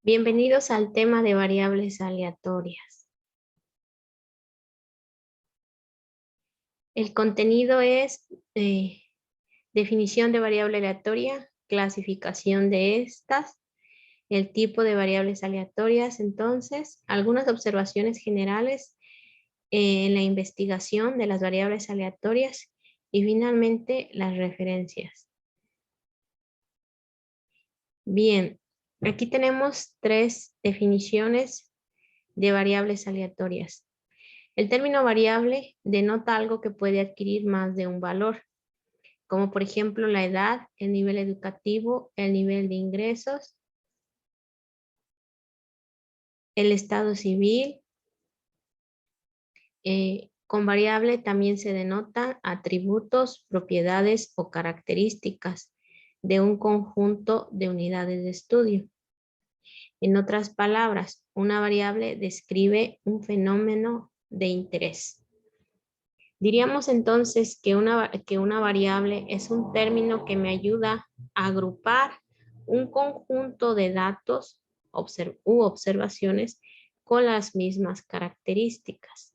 Bienvenidos al tema de variables aleatorias. El contenido es definición de variable aleatoria, clasificación de estas, el tipo de variables aleatorias, entonces, algunas observaciones generales en la investigación de las variables aleatorias y finalmente las referencias. Bien, aquí tenemos tres definiciones de variables aleatorias. El término variable denota algo que puede adquirir más de un valor, como por ejemplo la edad, el nivel educativo, el nivel de ingresos, el estado civil. Con variable también se denotan atributos, propiedades o características de un conjunto de unidades de estudio. En otras palabras, una variable describe un fenómeno de interés. Diríamos entonces que una variable es un término que me ayuda a agrupar un conjunto de datos u observaciones con las mismas características.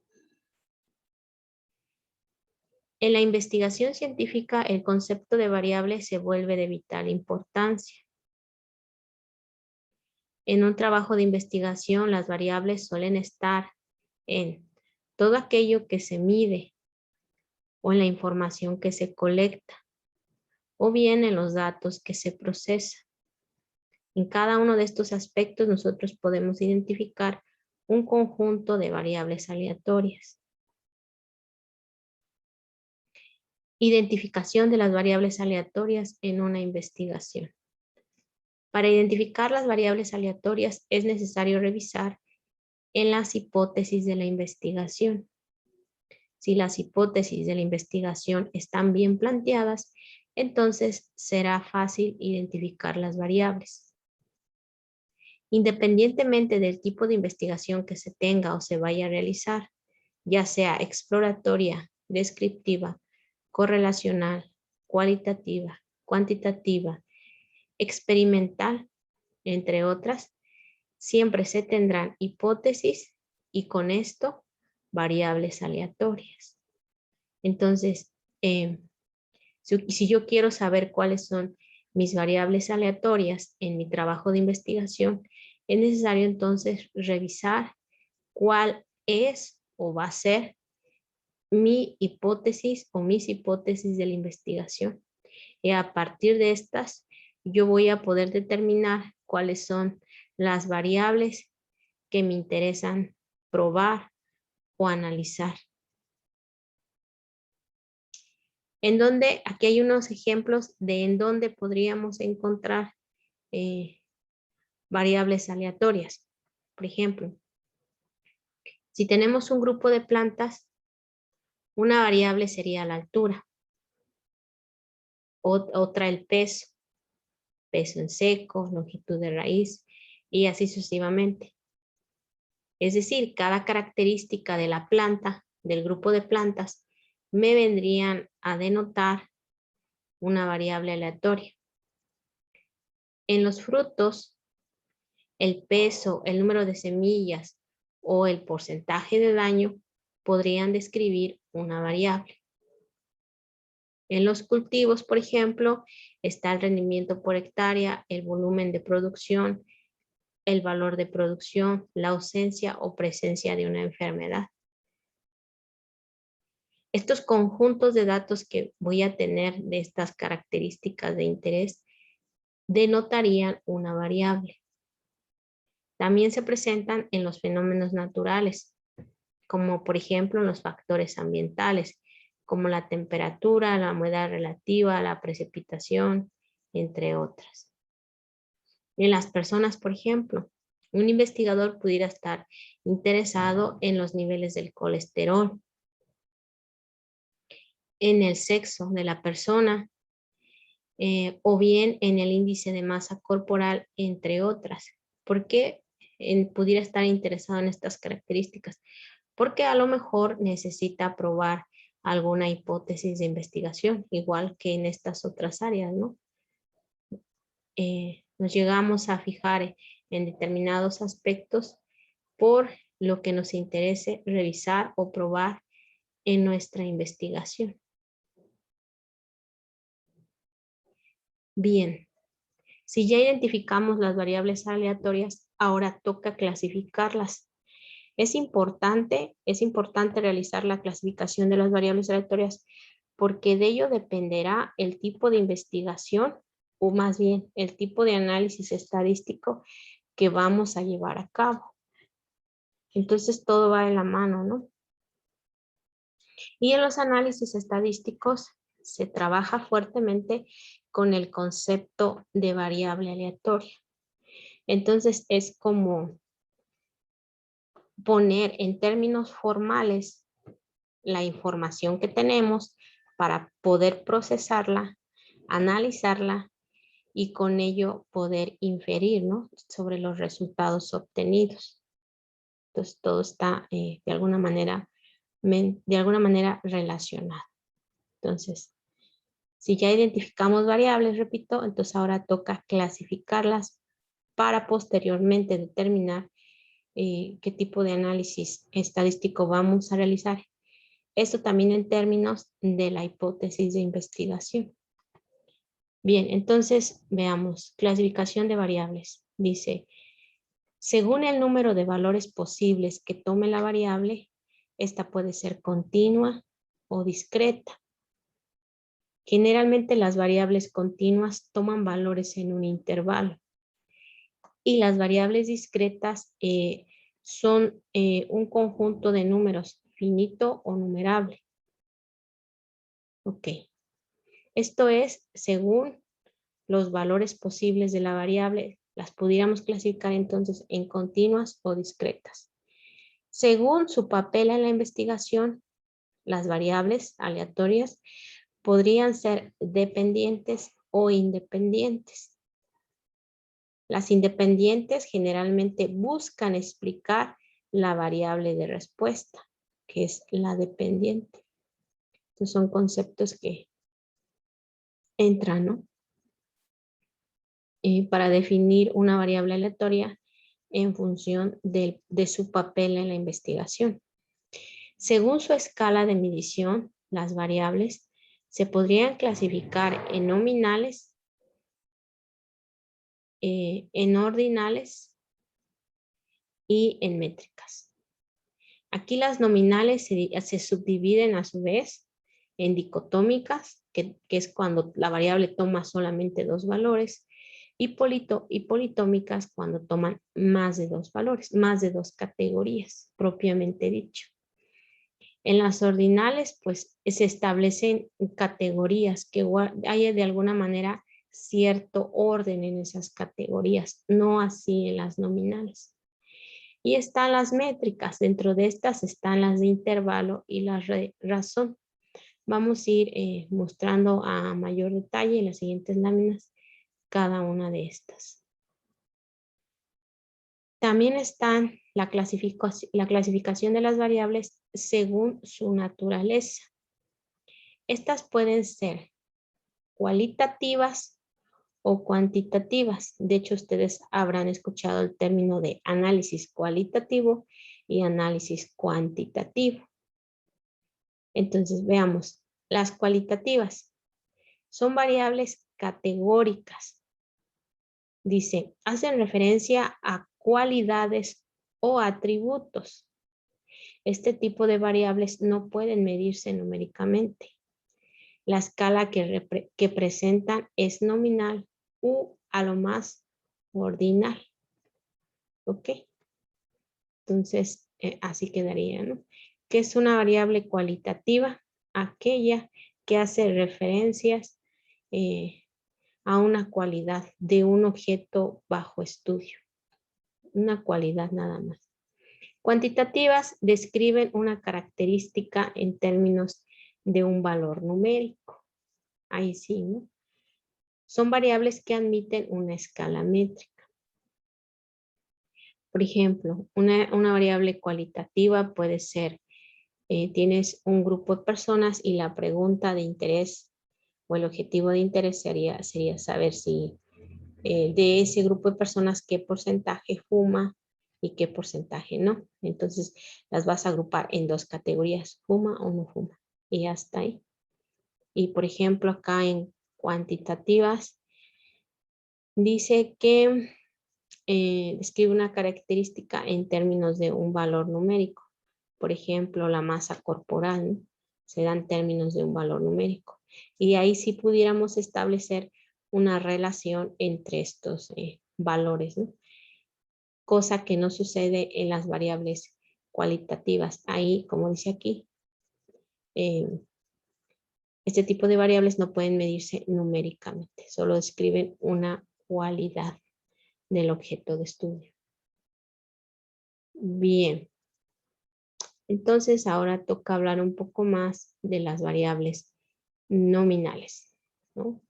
En la investigación científica, el concepto de variable se vuelve de vital importancia. En un trabajo de investigación, las variables suelen estar en todo aquello que se mide o en la información que se colecta, o bien en los datos que se procesan. En cada uno de estos aspectos nosotros podemos identificar un conjunto de variables aleatorias. Identificación de las variables aleatorias en una investigación. Para identificar las variables aleatorias es necesario revisar en las hipótesis de la investigación. Si las hipótesis de la investigación están bien planteadas, entonces será fácil identificar las variables. Independientemente del tipo de investigación que se tenga o se vaya a realizar, ya sea exploratoria, descriptiva, correlacional, cualitativa, cuantitativa, experimental, entre otras, siempre se tendrán hipótesis y con esto variables aleatorias. Entonces, si yo quiero saber cuáles son mis variables aleatorias en mi trabajo de investigación, es necesario entonces revisar cuál es o va a ser mi hipótesis o mis hipótesis de la investigación. Y a partir de estas, yo voy a poder determinar cuáles son las variables que me interesan probar o analizar. Aquí hay unos ejemplos de en dónde podríamos encontrar variables aleatorias. Por ejemplo, si tenemos un grupo de plantas, una variable sería la altura. Otra el peso en seco, longitud de raíz y así sucesivamente. Es decir, cada característica de la planta, del grupo de plantas, me vendrían a denotar una variable aleatoria. En los frutos, el peso, el número de semillas o el porcentaje de daño podrían describir una variable. En los cultivos, por ejemplo, está el rendimiento por hectárea, el volumen de producción, el valor de producción, la ausencia o presencia de una enfermedad. Estos conjuntos de datos que voy a tener de estas características de interés denotarían una variable. También se presentan en los fenómenos naturales, como por ejemplo en los factores ambientales, como la temperatura, la humedad relativa, la precipitación, entre otras. En las personas, por ejemplo, un investigador pudiera estar interesado en los niveles del colesterol, en el sexo de la persona, o bien en el índice de masa corporal, entre otras. ¿Por qué pudiera estar interesado en estas características? Porque a lo mejor necesita probar alguna hipótesis de investigación, igual que en estas otras áreas, ¿no? Nos llegamos a fijar en determinados aspectos por lo que nos interese revisar o probar en nuestra investigación. Bien, si ya identificamos las variables aleatorias, ahora toca clasificarlas. Es importante realizar la clasificación de las variables aleatorias porque de ello dependerá el tipo de investigación o más bien el tipo de análisis estadístico que vamos a llevar a cabo. Entonces todo va de la mano, ¿no? Y en los análisis estadísticos se trabaja fuertemente con el concepto de variable aleatoria. Entonces es como poner en términos formales la información que tenemos para poder procesarla, analizarla y con ello poder inferir, ¿no?, sobre los resultados obtenidos. Entonces todo está de alguna manera relacionado. Entonces, si ya identificamos variables, repito, entonces ahora toca clasificarlas para posteriormente determinar qué tipo de análisis estadístico vamos a realizar. Esto también en términos de la hipótesis de investigación. Bien, entonces veamos, clasificación de variables. Dice, según el número de valores posibles que tome la variable, esta puede ser continua o discreta. Generalmente las variables continuas toman valores en un intervalo y las variables discretas son un conjunto de números finito o numerable. Ok. Esto es según los valores posibles de la variable, las pudiéramos clasificar entonces en continuas o discretas. Según su papel en la investigación, las variables aleatorias podrían ser dependientes o independientes. Las independientes generalmente buscan explicar la variable de respuesta, que es la dependiente. Entonces son conceptos que entran, ¿no?, para definir una variable aleatoria en función de su papel en la investigación. Según su escala de medición, las variables se podrían clasificar en nominales, en ordinales y en métricas. Aquí las nominales se subdividen a su vez en dicotómicas, que es cuando la variable toma solamente dos valores, y politómicas cuando toman más de dos valores, más de dos categorías, propiamente dicho. En las ordinales, pues, se establecen categorías que haya de alguna manera cierto orden en esas categorías, no así en las nominales. Y están las métricas, dentro de estas están las de intervalo y la razón. Vamos a ir mostrando a mayor detalle en las siguientes láminas cada una de estas. También están la clasificación de las variables según su naturaleza. Estas pueden ser cualitativas o cuantitativas. De hecho, ustedes habrán escuchado el término de análisis cualitativo y análisis cuantitativo. Entonces, veamos. Las cualitativas son variables categóricas. Dice, hacen referencia a cualidades o atributos. Este tipo de variables no pueden medirse numéricamente. La escala que presentan es nominal u a lo más ordinal. ¿Ok? Entonces, así quedaría, ¿no? ¿Qué es una variable cualitativa? Aquella que hace referencias a una cualidad de un objeto bajo estudio. Una cualidad nada más. Cuantitativas describen una característica en términos de un valor numérico. Ahí sí, ¿no? Son variables que admiten una escala métrica. Por ejemplo, una variable cualitativa puede ser, tienes un grupo de personas y la pregunta de interés o el objetivo de interés sería saber si de ese grupo de personas qué porcentaje fuma y qué porcentaje no. Entonces las vas a agrupar en dos categorías, fuma o no fuma. Y hasta ahí. Y por ejemplo acá en cuantitativas dice que describe una característica en términos de un valor numérico. Por ejemplo, la masa corporal, ¿no? Se da en términos de un valor numérico. Y ahí sí pudiéramos establecer una relación entre estos valores, ¿no? Cosa que no sucede en las variables cualitativas. Ahí, como dice aquí, este tipo de variables no pueden medirse numéricamente, solo describen una cualidad del objeto de estudio. Bien, entonces ahora toca hablar un poco más de las variables nominales, ¿no?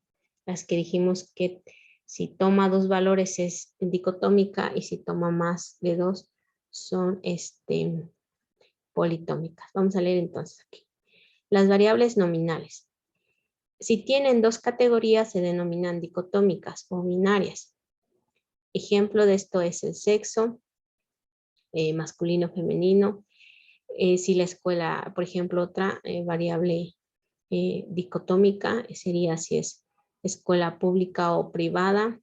Las que dijimos que si toma dos valores es dicotómica y si toma más de dos son politómicas. Vamos a leer entonces aquí. Las variables nominales. Si tienen dos categorías se denominan dicotómicas o binarias. Ejemplo de esto es el sexo, masculino, femenino. Si la escuela, por ejemplo, otra variable dicotómica sería si es escuela pública o privada,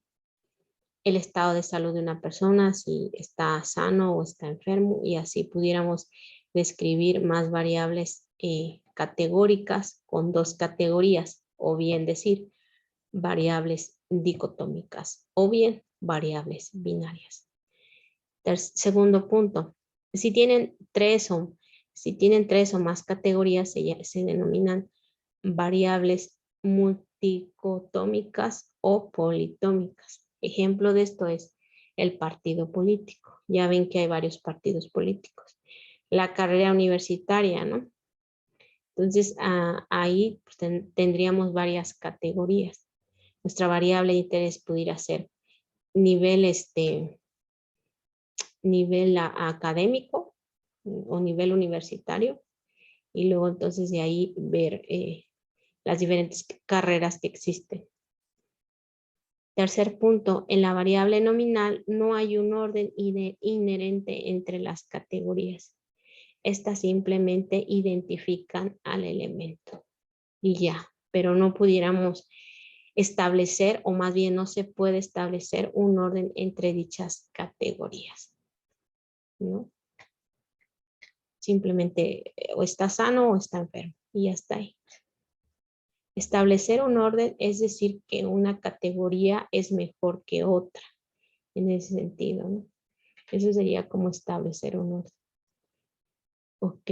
el estado de salud de una persona, si está sano o está enfermo, y así pudiéramos describir más variables categóricas con dos categorías, o bien decir variables dicotómicas, o bien variables binarias. Segundo punto, si tienen tres o más categorías, se denominan variables multicotómicas o politómicas. Ejemplo de esto es el partido político. Ya ven que hay varios partidos políticos. La carrera universitaria, ¿no? Entonces, ahí pues, tendríamos varias categorías. Nuestra variable de interés pudiera ser nivel, nivel académico o nivel universitario. Y luego entonces de ahí ver las diferentes carreras que existen. Tercer punto, en la variable nominal no hay un orden inherente entre las categorías. Estas simplemente identifican al elemento y ya, pero no pudiéramos establecer, o más bien no se puede establecer un orden entre dichas categorías, ¿no? Simplemente o está sano o está enfermo y ya está ahí. Establecer un orden es decir que una categoría es mejor que otra, en ese sentido, ¿no? Eso sería como establecer un orden. Ok.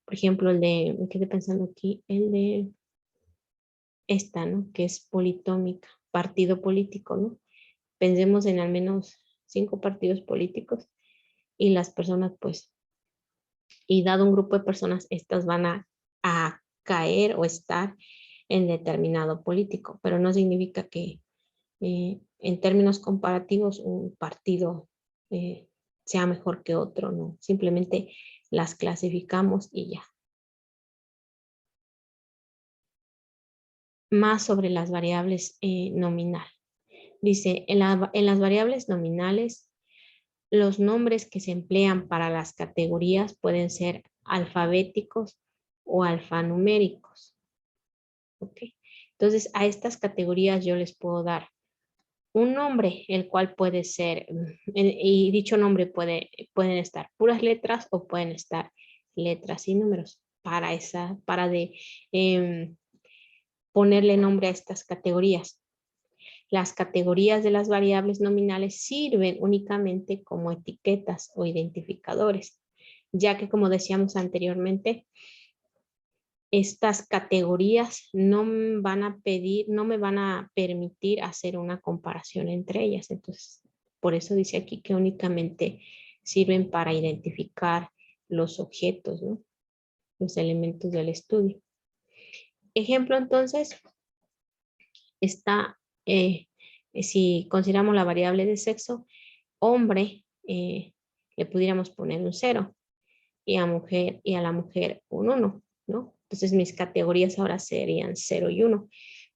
Por ejemplo, me quedé pensando aquí, el de esta, ¿no? Que es politómica, partido político, ¿no? Pensemos en al menos 5 partidos políticos y las personas, pues, y dado un grupo de personas, estas van a caer o estar en determinado político, pero no significa que en términos comparativos un partido sea mejor que otro, no, simplemente las clasificamos y ya. Más sobre las variables nominal. Dice, en las variables nominales, los nombres que se emplean para las categorías pueden ser alfabéticos o alfanuméricos. ¿Ok? Entonces, a estas categorías yo les puedo dar un nombre, el cual puede ser, y dicho nombre pueden estar puras letras o pueden estar letras y números para ponerle nombre a estas categorías. Las categorías de las variables nominales sirven únicamente como etiquetas o identificadores, ya que como decíamos anteriormente, estas categorías no me van a permitir hacer una comparación entre ellas. Entonces, por eso dice aquí que únicamente sirven para identificar los objetos, ¿no? Los elementos del estudio. Ejemplo, entonces, está, si consideramos la variable de sexo, hombre, le pudiéramos poner un 0 y a la mujer un 1, ¿no? Entonces mis categorías ahora serían 0 y 1.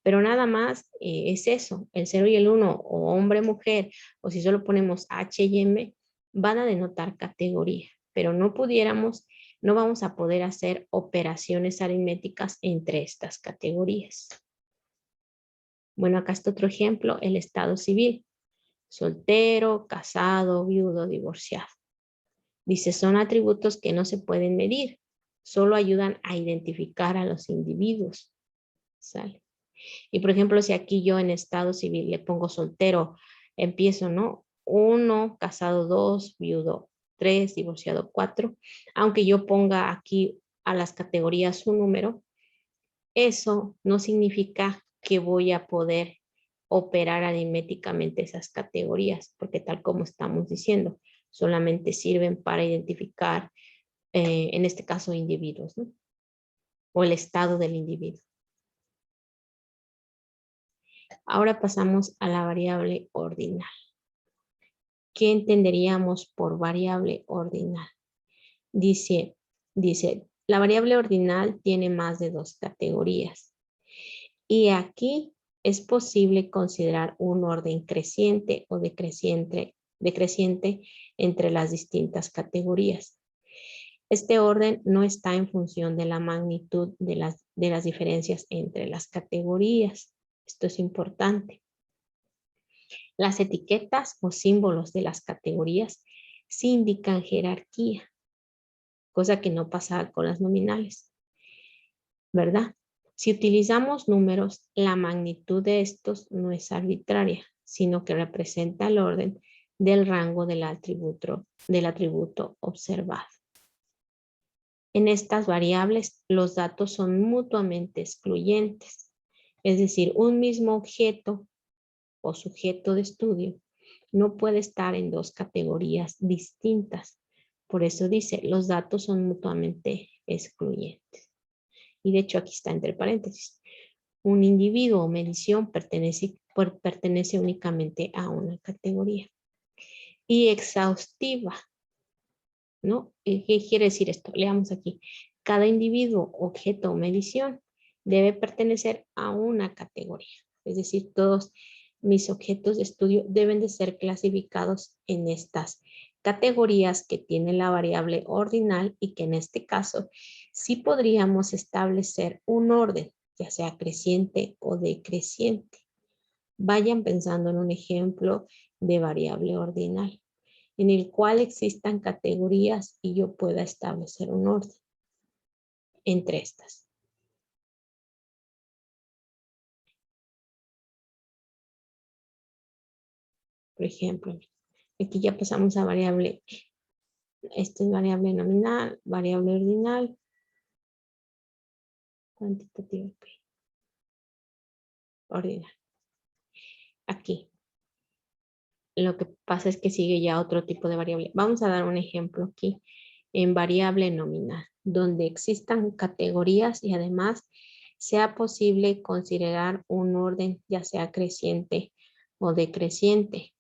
Pero nada más es eso, el 0 y el 1, o hombre, mujer, o si solo ponemos H y M, van a denotar categoría, pero no vamos a poder hacer operaciones aritméticas entre estas categorías. Bueno, acá está otro ejemplo, el estado civil. Soltero, casado, viudo, divorciado. Dice, son atributos que no se pueden medir, solo ayudan a identificar a los individuos. ¿Sale? Y por ejemplo, si aquí yo en estado civil le pongo soltero, empiezo, ¿no? 1, casado 2, viudo 3, divorciado 4. Aunque yo ponga aquí a las categorías un número, eso no significa que voy a poder operar aritméticamente esas categorías, porque tal como estamos diciendo, solamente sirven para identificar, en este caso, individuos, ¿no? O el estado del individuo. Ahora pasamos a la variable ordinal. ¿Qué entenderíamos por variable ordinal? Dice, la variable ordinal tiene más de 2 categorías. Y aquí es posible considerar un orden creciente o decreciente entre las distintas categorías. Este orden no está en función de la magnitud de las diferencias entre las categorías. Esto es importante. Las etiquetas o símbolos de las categorías sí indican jerarquía, cosa que no pasa con las nominales, ¿verdad? Si utilizamos números, la magnitud de estos no es arbitraria, sino que representa el orden del rango del atributo observado. En estas variables, los datos son mutuamente excluyentes, es decir, un mismo objeto o sujeto de estudio no puede estar en 2 categorías distintas. Por eso dice, los datos son mutuamente excluyentes. Y de hecho aquí está entre paréntesis. Un individuo o medición pertenece únicamente a una categoría. Y exhaustiva, ¿no? ¿Qué quiere decir esto? Leamos aquí. Cada individuo, objeto o medición debe pertenecer a una categoría. Es decir, todos mis objetos de estudio deben de ser clasificados en estas categorías que tiene la variable ordinal y que en este caso sí podríamos establecer un orden, ya sea creciente o decreciente. Vayan pensando en un ejemplo de variable ordinal en el cual existan categorías y yo pueda establecer un orden entre estas. Por ejemplo, aquí ya pasamos a variable. Esta es variable nominal, variable ordinal, cuantitativa, ordinal. Aquí. Lo que pasa es que sigue ya otro tipo de variable. Vamos a dar un ejemplo aquí en variable nominal, donde existan categorías y además sea posible considerar un orden ya sea creciente o decreciente.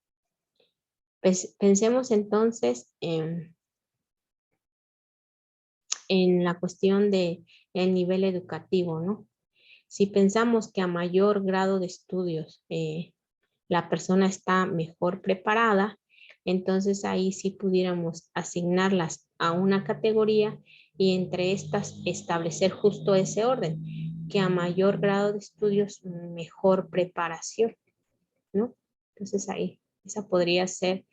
Pues pensemos entonces en la cuestión de el nivel educativo, ¿no? Si pensamos que a mayor grado de estudios la persona está mejor preparada, entonces ahí sí pudiéramos asignarlas a una categoría y entre estas establecer justo ese orden, que a mayor grado de estudios, mejor preparación, ¿no? Entonces ahí, esa podría ser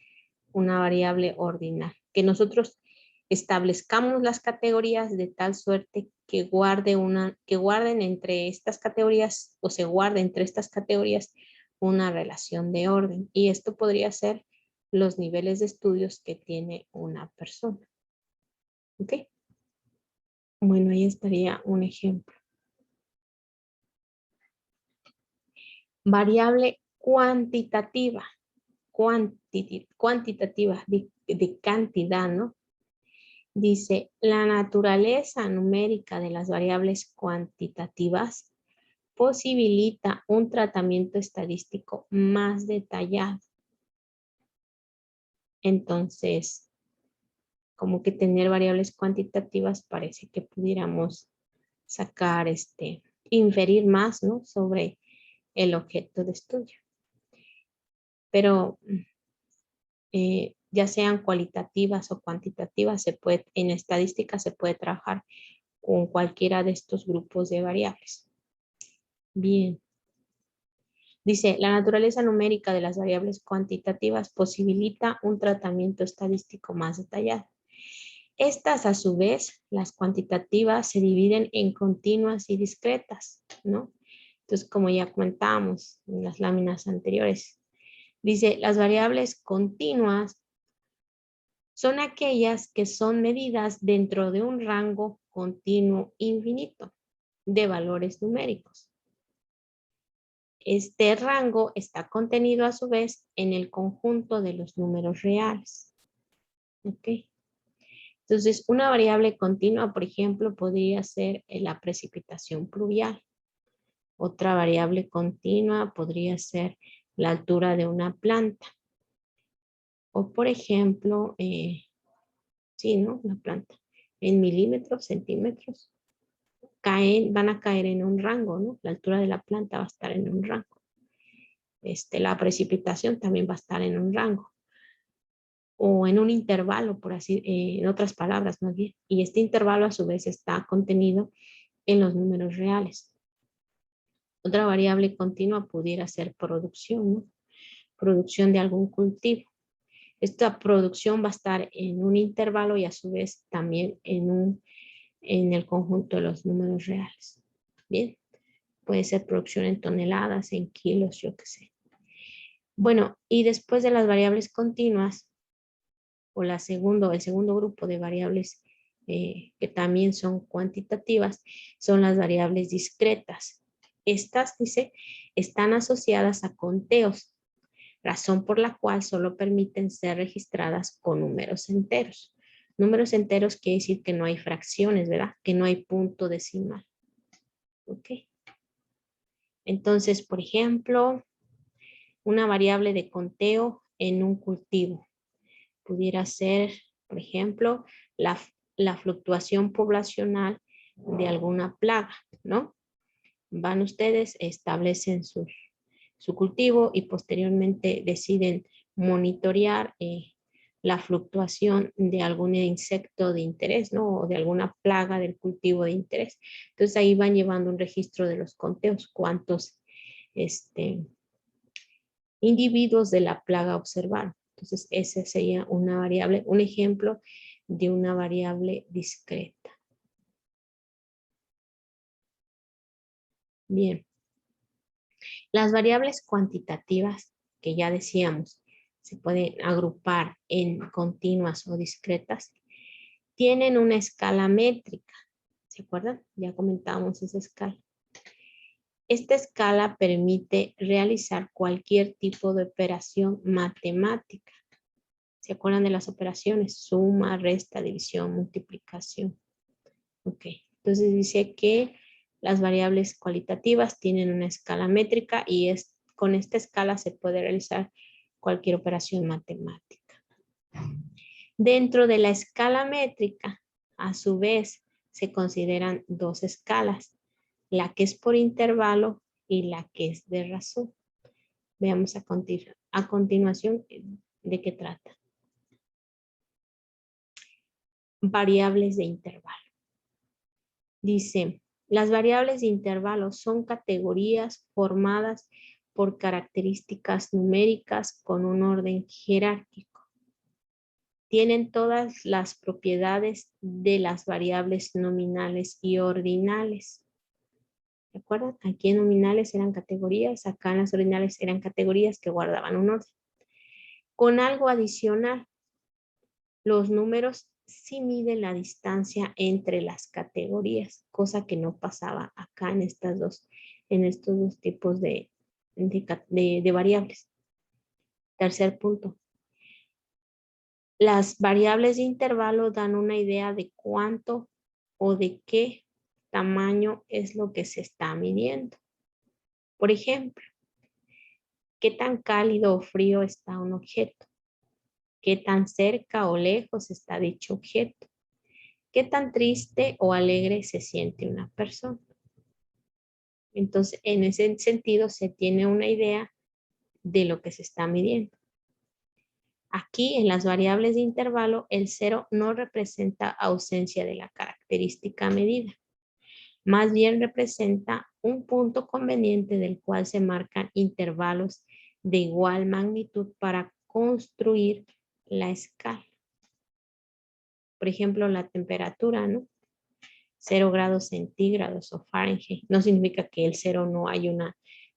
una variable ordinal, que nosotros establezcamos las categorías de tal suerte que guarden entre estas categorías o se guarde entre estas categorías una relación de orden. Y esto podría ser los niveles de estudios que tiene una persona. ¿Ok? Bueno, ahí estaría un ejemplo. Variable cuantitativa. Cuantitativa de cantidad, ¿no? Dice, la naturaleza numérica de las variables cuantitativas posibilita un tratamiento estadístico más detallado. Entonces, como que tener variables cuantitativas parece que pudiéramos sacar, inferir más, ¿no? Sobre el objeto de estudio. Pero ya sean cualitativas o cuantitativas, en estadística se puede trabajar con cualquiera de estos grupos de variables. Bien. Dice, la naturaleza numérica de las variables cuantitativas posibilita un tratamiento estadístico más detallado. Estas, a su vez, las cuantitativas se dividen en continuas y discretas, ¿no? Entonces, como ya comentábamos en las láminas anteriores, dice, las variables continuas son aquellas que son medidas dentro de un rango continuo infinito de valores numéricos. Este rango está contenido a su vez en el conjunto de los números reales. ¿Ok? Entonces, una variable continua, por ejemplo, podría ser la precipitación pluvial. Otra variable continua podría ser la altura de una planta. O, por ejemplo, sí, ¿no? La planta. En milímetros, centímetros, van a caer en un rango, ¿no? La altura de la planta va a estar en un rango. La precipitación también va a estar en un rango. O en un intervalo, por así, en otras palabras, más bien. Y este intervalo a su vez está contenido en los números reales. Otra variable continua pudiera ser producción, ¿no? Producción de algún cultivo. Esta producción va a estar en un intervalo y a su vez también en el conjunto de los números reales. Bien, puede ser producción en toneladas, en kilos, yo qué sé. Bueno, y después de las variables continuas, o el segundo grupo de variables que también son cuantitativas, son las variables discretas. Estas, dice, están asociadas a conteos, razón por la cual solo permiten ser registradas con números enteros. Números enteros quiere decir que no hay fracciones, ¿verdad? Que no hay punto decimal. ¿Ok? Entonces, por ejemplo, una variable de conteo en un cultivo pudiera ser, por ejemplo, la fluctuación poblacional de alguna plaga, ¿no? Van ustedes, establecen su cultivo y posteriormente deciden monitorear la fluctuación de algún insecto de interés, ¿no? O de alguna plaga del cultivo de interés. Entonces ahí van llevando un registro de los conteos, cuántos individuos de la plaga observaron. Entonces ese sería una variable, un ejemplo de una variable discreta. Bien. Las variables cuantitativas, que ya decíamos, se pueden agrupar en continuas o discretas, tienen una escala métrica. ¿Se acuerdan? Ya comentábamos esa escala. Esta escala permite realizar cualquier tipo de operación matemática. ¿Se acuerdan de las operaciones? Suma, resta, división, multiplicación. Ok. Entonces dice que las variables cualitativas tienen una escala métrica y con esta escala se puede realizar cualquier operación matemática. Dentro de la escala métrica, a su vez, se consideran dos escalas, la que es por intervalo y la que es de razón. Veamos a continuación de qué trata. Variables de intervalo. Dice, las variables de intervalo son categorías formadas por características numéricas con un orden jerárquico. Tienen todas las propiedades de las variables nominales y ordinales. ¿De acuerdo? Aquí en nominales eran categorías, acá en las ordinales eran categorías que guardaban un orden. Con algo adicional, los números sí miden la distancia entre las categorías, cosa que no pasaba acá en estos dos tipos de variables. Tercer punto. Las variables de intervalo dan una idea de cuánto o de qué tamaño es lo que se está midiendo. Por ejemplo, qué tan cálido o frío está un objeto. Qué tan cerca o lejos está dicho objeto. Qué tan triste o alegre se siente una persona. Entonces, en ese sentido, se tiene una idea de lo que se está midiendo. Aquí, en las variables de intervalo, el 0 no representa ausencia de la característica medida. Más bien representa un punto conveniente del cual se marcan intervalos de igual magnitud para construir la escala. Por ejemplo, la temperatura, ¿no? 0 grados centígrados o Fahrenheit. No significa que el 0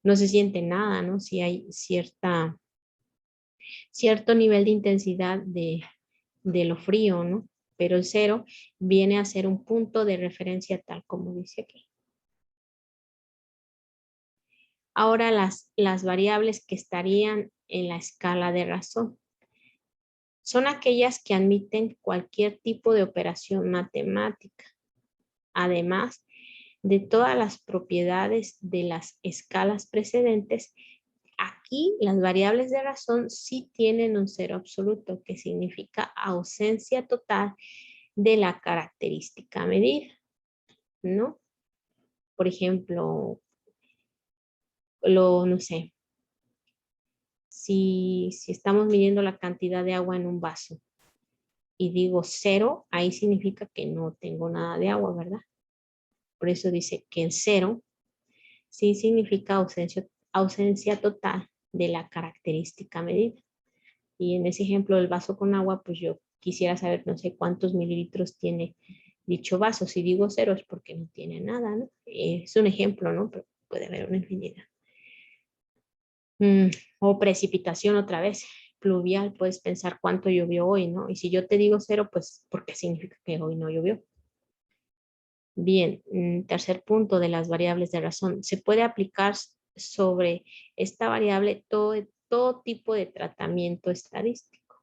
no se siente nada, ¿no? Si hay cierto nivel de intensidad de lo frío, ¿no? Pero el 0 viene a ser un punto de referencia tal como dice aquí. Ahora las variables que estarían en la escala de razón son aquellas que admiten cualquier tipo de operación matemática, además de todas las propiedades de las escalas precedentes. Aquí las variables de razón sí tienen un 0 absoluto, que significa ausencia total de la característica medida, ¿no? Por ejemplo, no sé, si estamos midiendo la cantidad de agua en un vaso y digo 0, ahí significa que no tengo nada de agua, ¿verdad? Por eso dice que el 0 sí significa ausencia total de la característica medida. Y en ese ejemplo del vaso con agua, pues yo quisiera saber, no sé cuántos mililitros tiene dicho vaso. Si digo 0 es porque no tiene nada, ¿no? Es un ejemplo, ¿no? Pero puede haber una infinidad. O precipitación otra vez, pluvial, puedes pensar cuánto llovió hoy, ¿no? Y si yo te digo 0, pues porque significa que hoy no llovió. Bien, tercer punto de las variables de razón. Se puede aplicar sobre esta variable todo tipo de tratamiento estadístico.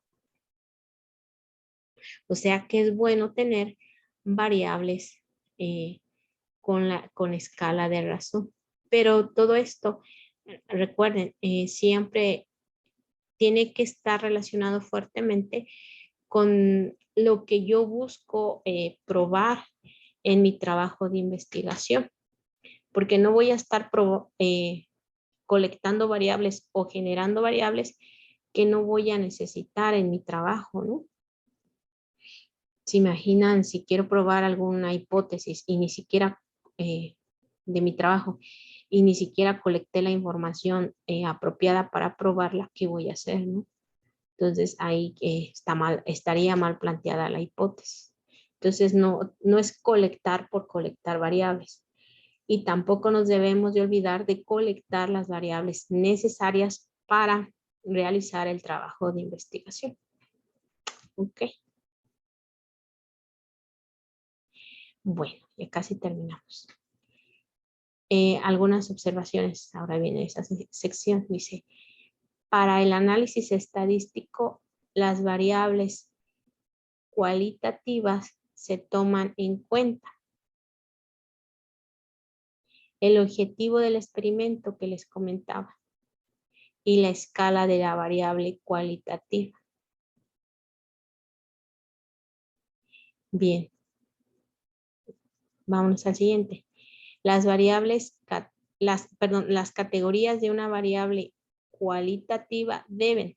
O sea que es bueno tener variables con escala de razón. Pero todo esto, recuerden, siempre tiene que estar relacionado fuertemente con lo que yo busco probar en mi trabajo de investigación, porque no voy a estar colectando variables o generando variables que no voy a necesitar en mi trabajo, ¿no? Se imaginan si quiero probar alguna hipótesis y ni siquiera de mi trabajo y ni siquiera colecté la información apropiada para probarla, ¿qué voy a hacer, no? Entonces ahí estaría mal planteada la hipótesis. Entonces no es colectar por colectar variables. Y tampoco nos debemos de olvidar de colectar las variables necesarias para realizar el trabajo de investigación. Ok. Bueno, ya casi terminamos. Algunas observaciones. Ahora viene esa sección. Dice, para el análisis estadístico, las variables cualitativas se toman en cuenta. El objetivo del experimento que les comentaba y la escala de la variable cualitativa. Bien, vámonos al siguiente. Las categorías de una variable cualitativa deben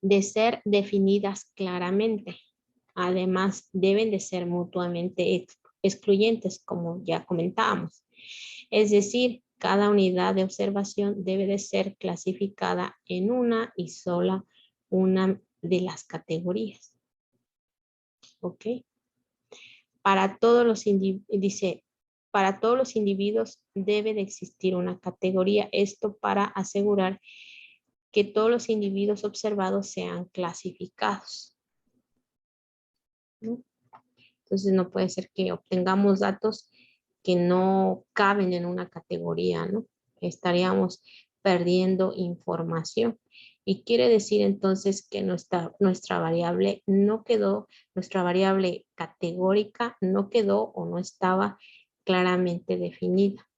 de ser definidas claramente. Además, deben de ser mutuamente excluyentes, como ya comentábamos. Es decir, cada unidad de observación debe de ser clasificada en una y sola una de las categorías. ¿Ok? Para todos los individuos debe de existir una categoría. Esto para asegurar que todos los individuos observados sean clasificados, ¿no? Entonces no puede ser que obtengamos datos que no caben en una categoría, ¿no? Estaríamos perdiendo información. Y quiere decir entonces que nuestra variable nuestra variable categórica no quedó o no estaba claramente definida.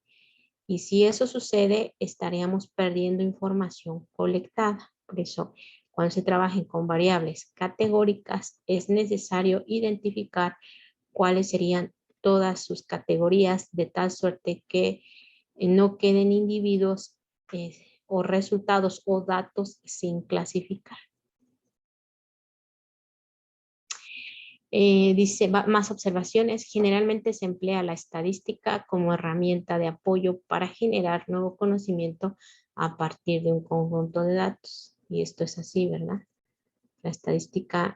Y si eso sucede, estaríamos perdiendo información colectada. Por eso, cuando se trabajen con variables categóricas, es necesario identificar cuáles serían todas sus categorías de tal suerte que no queden individuos o resultados o datos sin clasificar. Dice, más observaciones. Generalmente se emplea la estadística como herramienta de apoyo para generar nuevo conocimiento a partir de un conjunto de datos. Y esto es así, ¿verdad? La estadística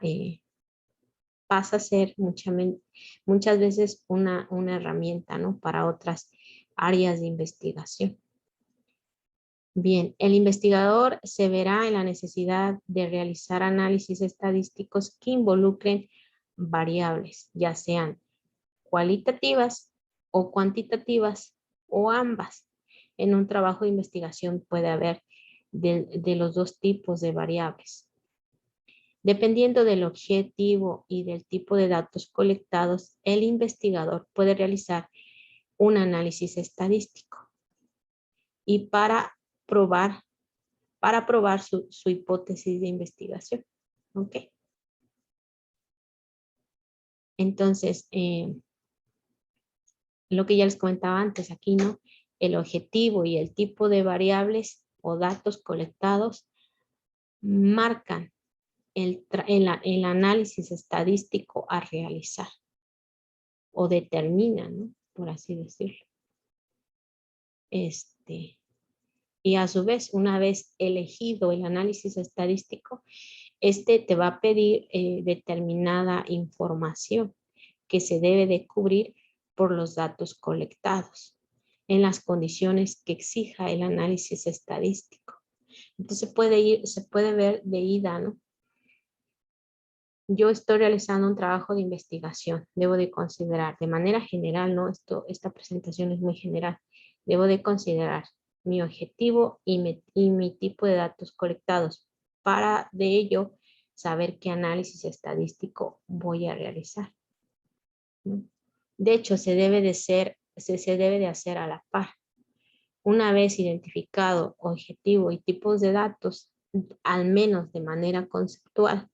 pasa a ser muchas veces una herramienta, ¿no? Para otras áreas de investigación. Bien, el investigador se verá en la necesidad de realizar análisis estadísticos que involucren variables, ya sean cualitativas o cuantitativas o ambas. En un trabajo de investigación puede haber de los dos tipos de variables. Dependiendo del objetivo y del tipo de datos colectados, el investigador puede realizar un análisis estadístico. Y para probar su hipótesis de investigación. ¿Ok? Entonces, lo que ya les comentaba antes aquí, ¿no? El objetivo y el tipo de variables o datos colectados marcan el análisis estadístico a realizar o determinan, ¿no? Por así decirlo. Y a su vez, una vez elegido el análisis estadístico, te va a pedir determinada información que se debe de cubrir por los datos colectados en las condiciones que exija el análisis estadístico. Entonces se puede ver de ida, ¿no? Yo estoy realizando un trabajo de investigación. Debo de considerar, de manera general, ¿no? Esta presentación es muy general. Debo de considerar mi objetivo y mi tipo de datos colectados para de ello saber qué análisis estadístico voy a realizar, ¿no? De hecho, se debe de hacer a la par. Una vez identificado objetivo y tipos de datos, al menos de manera conceptual,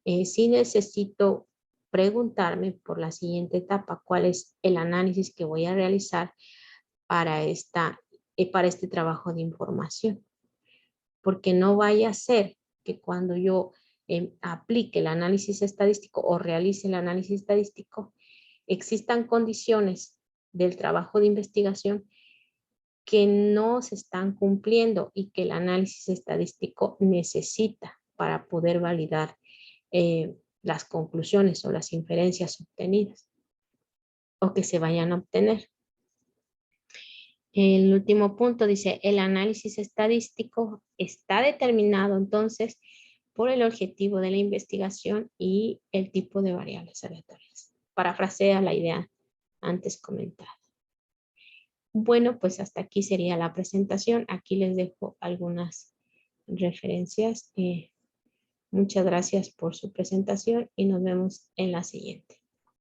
sí necesito preguntarme por la siguiente etapa, cuál es el análisis que voy a realizar para este trabajo de información. Porque no vaya a ser que cuando yo aplique el análisis estadístico o realice el análisis estadístico, existan condiciones del trabajo de investigación que no se están cumpliendo y que el análisis estadístico necesita para poder validar las conclusiones o las inferencias obtenidas o que se vayan a obtener. El último punto dice, el análisis estadístico está determinado entonces por el objetivo de la investigación y el tipo de variables aleatorias. Parafrasea la idea antes comentada. Bueno, pues hasta aquí sería la presentación. Aquí les dejo algunas referencias. Muchas gracias por su presentación y nos vemos en la siguiente.